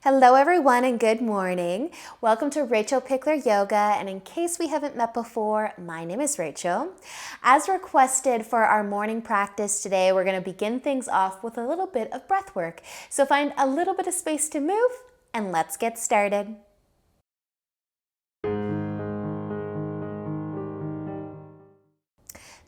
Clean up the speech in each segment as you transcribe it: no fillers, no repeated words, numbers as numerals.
Hello everyone and good morning. Welcome to rachelpichleryoga, and in case we haven't met before, my name is Rachel. As requested for our morning practice today, we're going to begin things off with a little bit of breath work. So find a little bit of space to move and let's get started.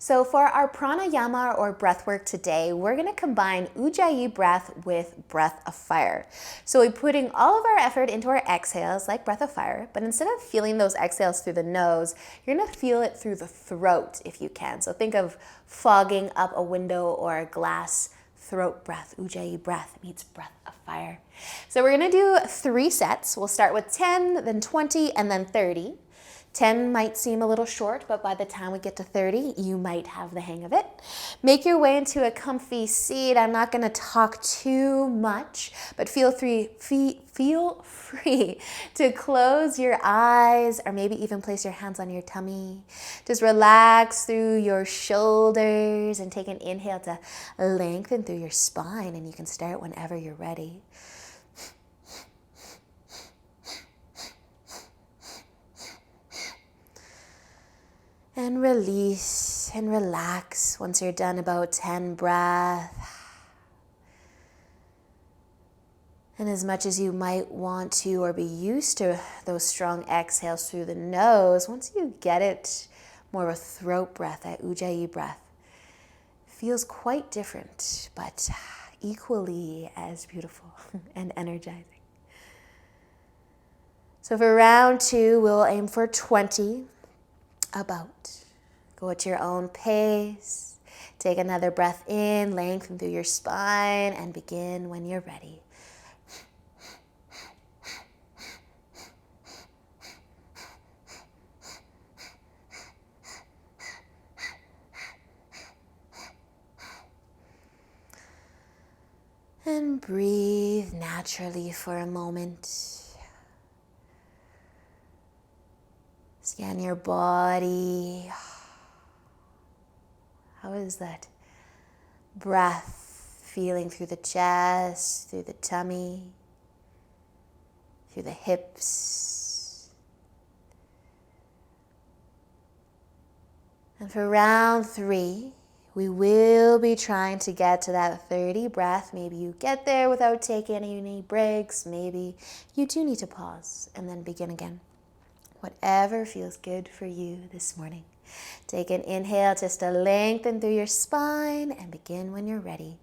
So for our pranayama or breath work today, we're going to combine Ujjayi breath with breath of fire. So we're putting all of our effort into our exhales like breath of fire, but instead of feeling those exhales through the nose, you're going to feel it through the throat if you can. So think of fogging up a window or a glass. Throat breath, Ujjayi breath meets breath of fire. So we're going to do 3 sets. We'll start with 10, then 20, and then 30. 10 might seem a little short, but by the time we get to 30, you might have the hang of it. Make your way into a comfy seat. I'm not going to talk too much, but feel free to close your eyes or maybe even place your hands on your tummy. Just relax through your shoulders and take an inhale to lengthen through your spine, and you can start whenever you're ready. And release and relax once you're done about 10 breaths. And as much as you might want to or be used to those strong exhales through the nose, once you get it more of a throat breath, that Ujjayi breath, feels quite different, but equally as beautiful and energizing. So for round 2, we'll aim for 20. About. Go at your own pace. Take another breath in, lengthen through your spine, and begin when you're ready. And breathe naturally for a moment. Scan your body. How is that breath feeling through the chest, through the tummy, through the hips? And for round 3, we will be trying to get to that 30 breath. Maybe you get there without taking any breaks. Maybe you do need to pause and then begin again. Whatever feels good for you this morning. Take an inhale just to lengthen through your spine and begin when you're ready.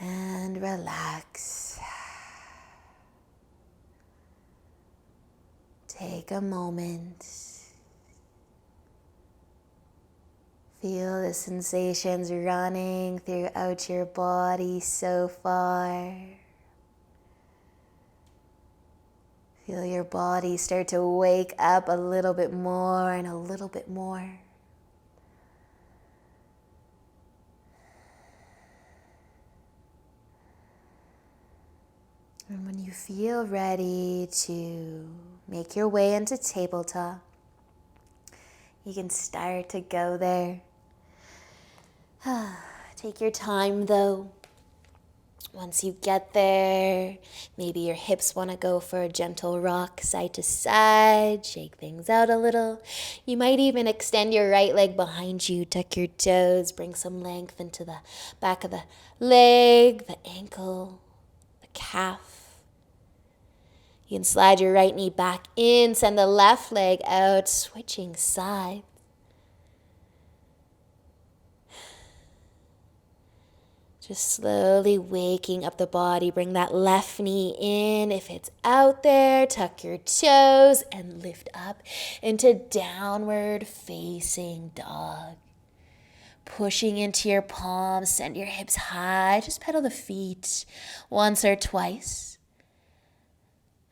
And relax. Take a moment. Feel the sensations running throughout your body so far. Feel your body start to wake up a little bit more and a little bit more. And when you feel ready to make your way into tabletop, you can start to go there. Take your time though. Once you get there, maybe your hips want to go for a gentle rock side to side, shake things out a little. You might even extend your right leg behind you, tuck your toes, bring some length into the back of the leg, the ankle, the calf. You can slide your right knee back in, send the left leg out, switching sides. Just slowly waking up the body. Bring that left knee in. If it's out there, tuck your toes and lift up into downward facing dog. Pushing into your palms, send your hips high. Just pedal the feet once or twice.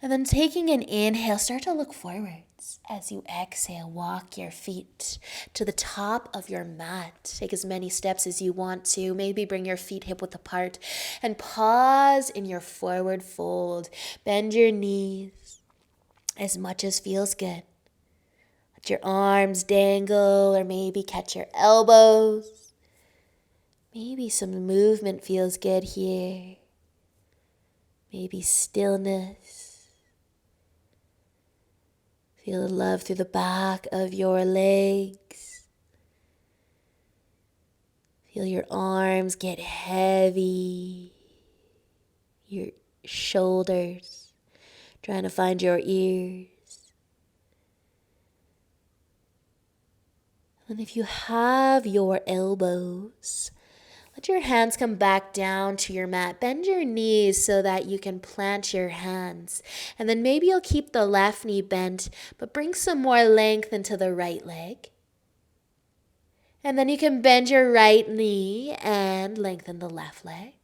And then taking an inhale, start to look forward. As you exhale, walk your feet to the top of your mat. Take as many steps as you want to. Maybe bring your feet hip width apart and pause in your forward fold. Bend your knees as much as feels good. Let your arms dangle or maybe catch your elbows. Maybe some movement feels good here. Maybe stillness. Feel the love through the back of your legs. Feel your arms get heavy. Your shoulders. Trying to find your ears. And if you have your elbows, let your hands come back down to your mat. Bend your knees so that you can plant your hands. And then maybe you'll keep the left knee bent, but bring some more length into the right leg. And then you can bend your right knee and lengthen the left leg.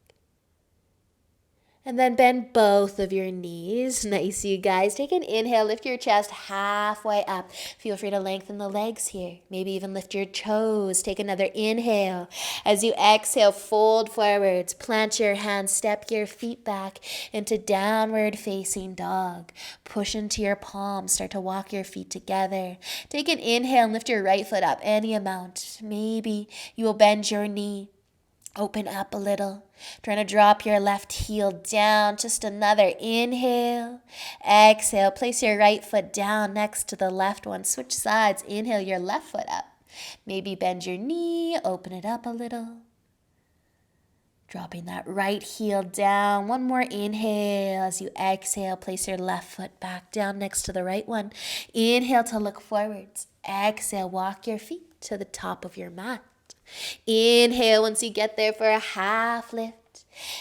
And then bend both of your knees. Nice, you guys. Take an inhale, lift your chest halfway up. Feel free to lengthen the legs here. Maybe even lift your toes. Take another inhale. As you exhale, fold forwards. Plant your hands, step your feet back into downward facing dog. Push into your palms. Start to walk your feet together. Take an inhale and lift your right foot up any amount. Maybe you will bend your knee. Open up a little. Trying to drop your left heel down. Just another inhale. Exhale. Place your right foot down next to the left one. Switch sides. Inhale your left foot up. Maybe bend your knee. Open it up a little. Dropping that right heel down. One more inhale. As you exhale, place your left foot back down next to the right one. Inhale to look forwards. Exhale. Walk your feet to the top of your mat. Inhale once you get there for a half lift.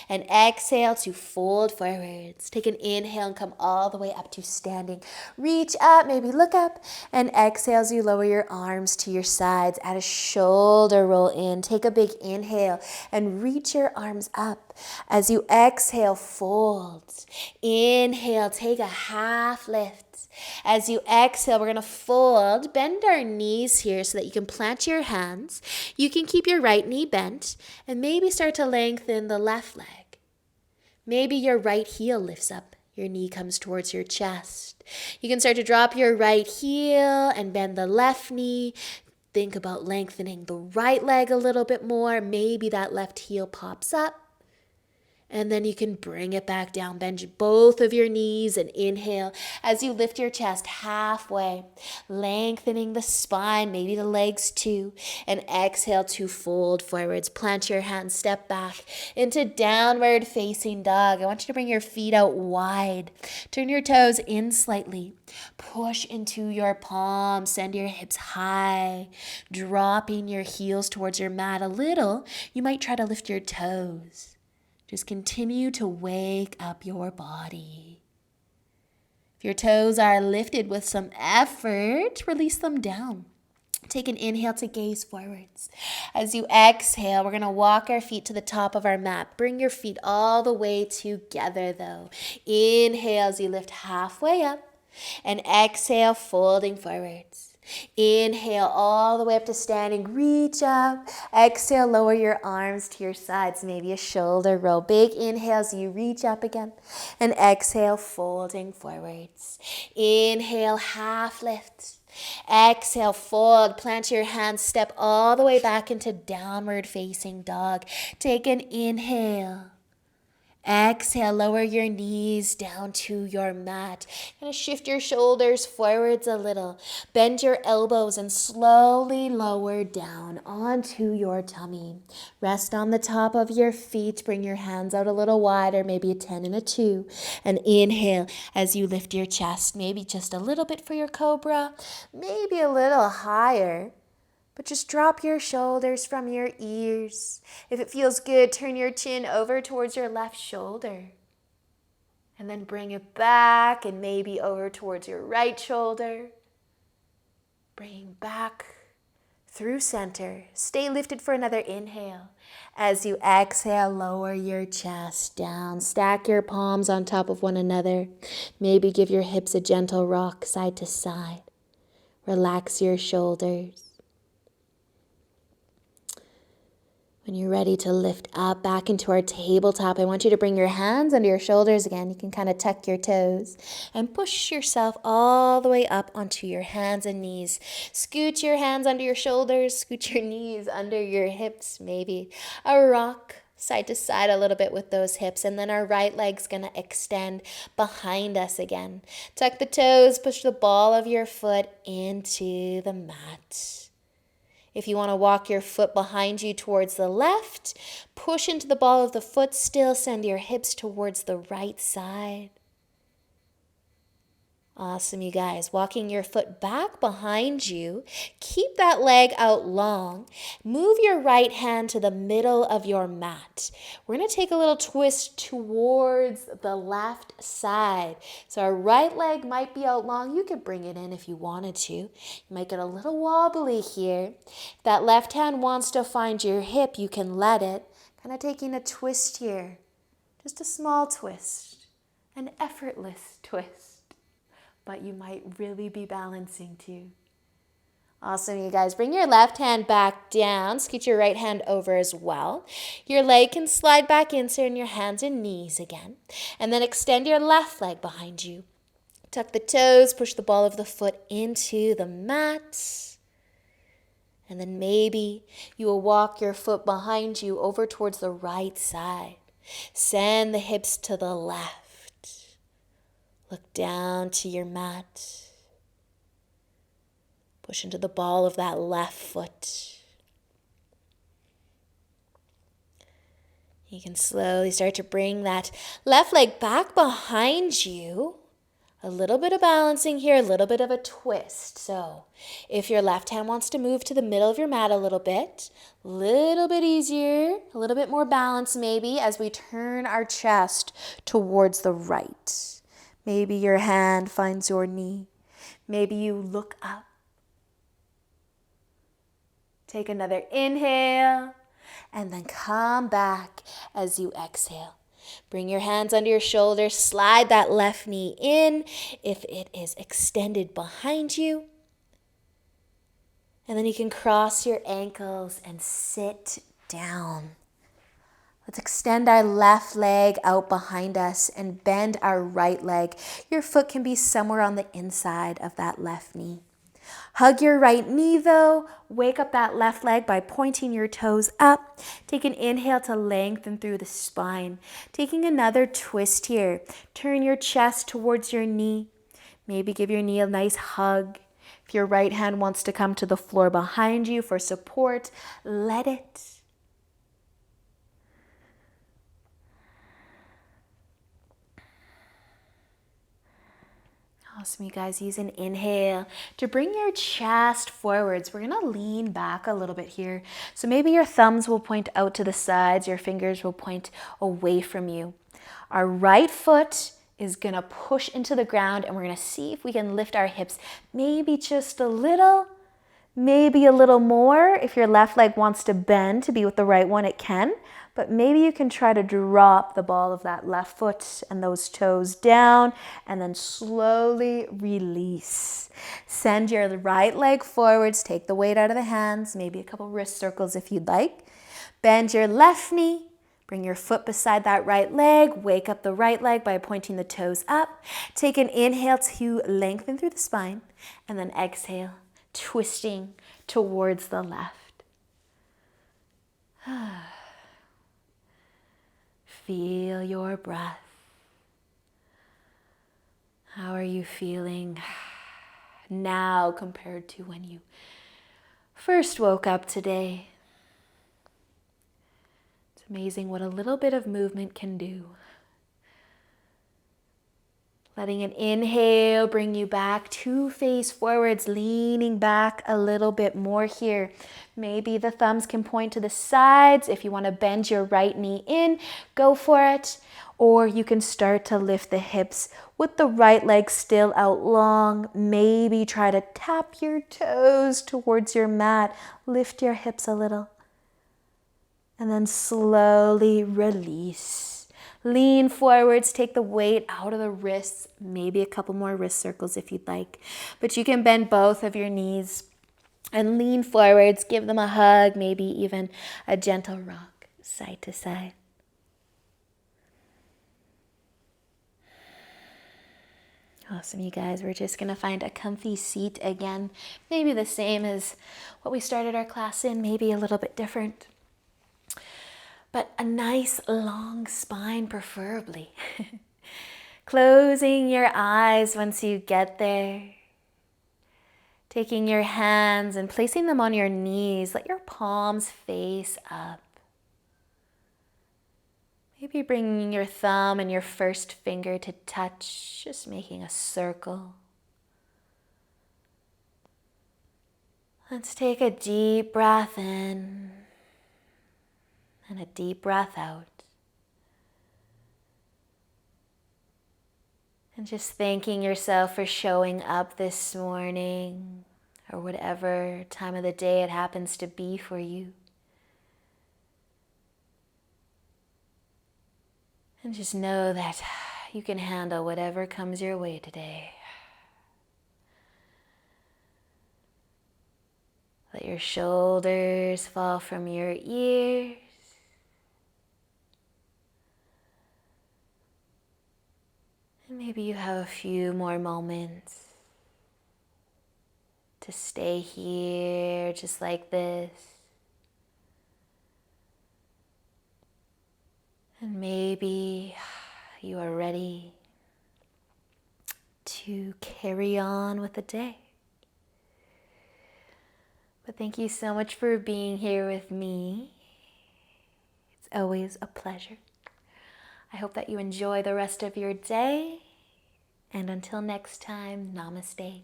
And exhale to fold forwards. Take an inhale and come all the way up to standing. Reach up, maybe look up. And exhale as you lower your arms to your sides. Add a shoulder roll in. Take a big inhale and reach your arms up. As you exhale, fold. Inhale, take a half lift. As you exhale, we're going to fold, bend our knees here so that you can plant your hands. You can keep your right knee bent and maybe start to lengthen the left leg. Maybe your right heel lifts up. Your knee comes towards your chest. You can start to drop your right heel and bend the left knee. Think about lengthening the right leg a little bit more. Maybe that left heel pops up. And then you can bring it back down. Bend both of your knees and inhale as you lift your chest halfway, lengthening the spine, maybe the legs too. And exhale to fold forwards. Plant your hands, step back into downward facing dog. I want you to bring your feet out wide. Turn your toes in slightly. Push into your palms. Send your hips high. Dropping your heels towards your mat a little. You might try to lift your toes. Just continue to wake up your body. If your toes are lifted with some effort, release them down. Take an inhale to gaze forwards. As you exhale, we're going to walk our feet to the top of our mat. Bring your feet all the way together though. Inhale as you lift halfway up and exhale, folding forwards. Inhale all the way up to standing. Reach up. Exhale, lower your arms to your sides. Maybe a shoulder roll. Big inhale as you reach up again. And exhale, folding forwards. Inhale, half lift. Exhale, fold. Plant your hands. Step all the way back into downward facing dog. Take an inhale. Exhale, lower your knees down to your mat. Kind of shift your shoulders forwards a little. Bend your elbows and slowly lower down onto your tummy. Rest on the top of your feet. Bring your hands out a little wider, maybe a 10 and a 2. And inhale as you lift your chest. Maybe just a little bit for your Cobra. Maybe a little higher. But just drop your shoulders from your ears. If it feels good, turn your chin over towards your left shoulder. And then bring it back and maybe over towards your right shoulder. Bring back through center. Stay lifted for another inhale. As you exhale, lower your chest down. Stack your palms on top of one another. Maybe give your hips a gentle rock side to side. Relax your shoulders. When you're ready to lift up back into our tabletop, I want you to bring your hands under your shoulders again. You can kind of tuck your toes and push yourself all the way up onto your hands and knees. Scoot your hands under your shoulders, scoot your knees under your hips, maybe a rock side to side a little bit with those hips. And then our right leg's going to extend behind us again. Tuck the toes, push the ball of your foot into the mat. If you want to walk your foot behind you towards the left, push into the ball of the foot, still send your hips towards the right side. Awesome, you guys. Walking your foot back behind you. Keep that leg out long. Move your right hand to the middle of your mat. We're going to take a little twist towards the left side. So our right leg might be out long. You could bring it in if you wanted to. You might get a little wobbly here. If that left hand wants to find your hip, you can let it. Kind of taking a twist here. Just a small twist. An effortless twist. But you might really be balancing too. Awesome, you guys. Bring your left hand back down. Scoot your right hand over as well. Your leg can slide back in, so in your hands and knees again. And then extend your left leg behind you. Tuck the toes, push the ball of the foot into the mat. And then maybe you will walk your foot behind you over towards the right side. Send the hips to the left. Look down to your mat. Push into the ball of that left foot. You can slowly start to bring that left leg back behind you. A little bit of balancing here, a little bit of a twist. So if your left hand wants to move to the middle of your mat a little bit easier, a little bit more balance maybe as we turn our chest towards the right. Maybe your hand finds your knee. Maybe you look up. Take another inhale and then come back as you exhale. Bring your hands under your shoulders. Slide that left knee in if it is extended behind you. And then you can cross your ankles and sit down. Let's extend our left leg out behind us and bend our right leg. Your foot can be somewhere on the inside of that left knee. Hug your right knee though. Wake up that left leg by pointing your toes up. Take an inhale to lengthen through the spine. Taking another twist here. Turn your chest towards your knee. Maybe give your knee a nice hug. If your right hand wants to come to the floor behind you for support, let it. Awesome, you guys. Use an inhale to bring your chest forwards. We're going to lean back a little bit here. So maybe your thumbs will point out to the sides. Your fingers will point away from you. Our right foot is going to push into the ground, and we're going to see if we can lift our hips maybe just a little, maybe a little more. If your left leg wants to bend to be with the right one, it can. But maybe you can try to drop the ball of that left foot and those toes down and then slowly release. Send your right leg forwards. Take the weight out of the hands, maybe a couple wrist circles if you'd like. Bend your left knee. Bring your foot beside that right leg. Wake up the right leg by pointing the toes up. Take an inhale to lengthen through the spine and then exhale, twisting towards the left. Feel your breath. How are you feeling now compared to when you first woke up today? It's amazing what a little bit of movement can do. Letting an inhale bring you back to face forwards, leaning back a little bit more here. Maybe the thumbs can point to the sides. If you want to bend your right knee in, go for it. Or you can start to lift the hips with the right leg still out long. Maybe try to tap your toes towards your mat. Lift your hips a little. And then slowly release. Lean forwards, take the weight out of the wrists, maybe a couple more wrist circles if you'd like. But you can bend both of your knees and lean forwards, give them a hug, maybe even a gentle rock side to side. Awesome, you guys. We're just going to find a comfy seat again, maybe the same as what we started our class in, maybe a little bit different. But a nice long spine preferably. Closing your eyes once you get there. Taking your hands and placing them on your knees. Let your palms face up. Maybe bringing your thumb and your first finger to touch, just making a circle. Let's take a deep breath in. And a deep breath out. And just thanking yourself for showing up this morning or whatever time of the day it happens to be for you. And just know that you can handle whatever comes your way today. Let your shoulders fall from your ears. Maybe you have a few more moments to stay here just like this. And maybe you are ready to carry on with the day. But thank you so much for being here with me. It's always a pleasure. I hope that you enjoy the rest of your day. And until next time, namaste.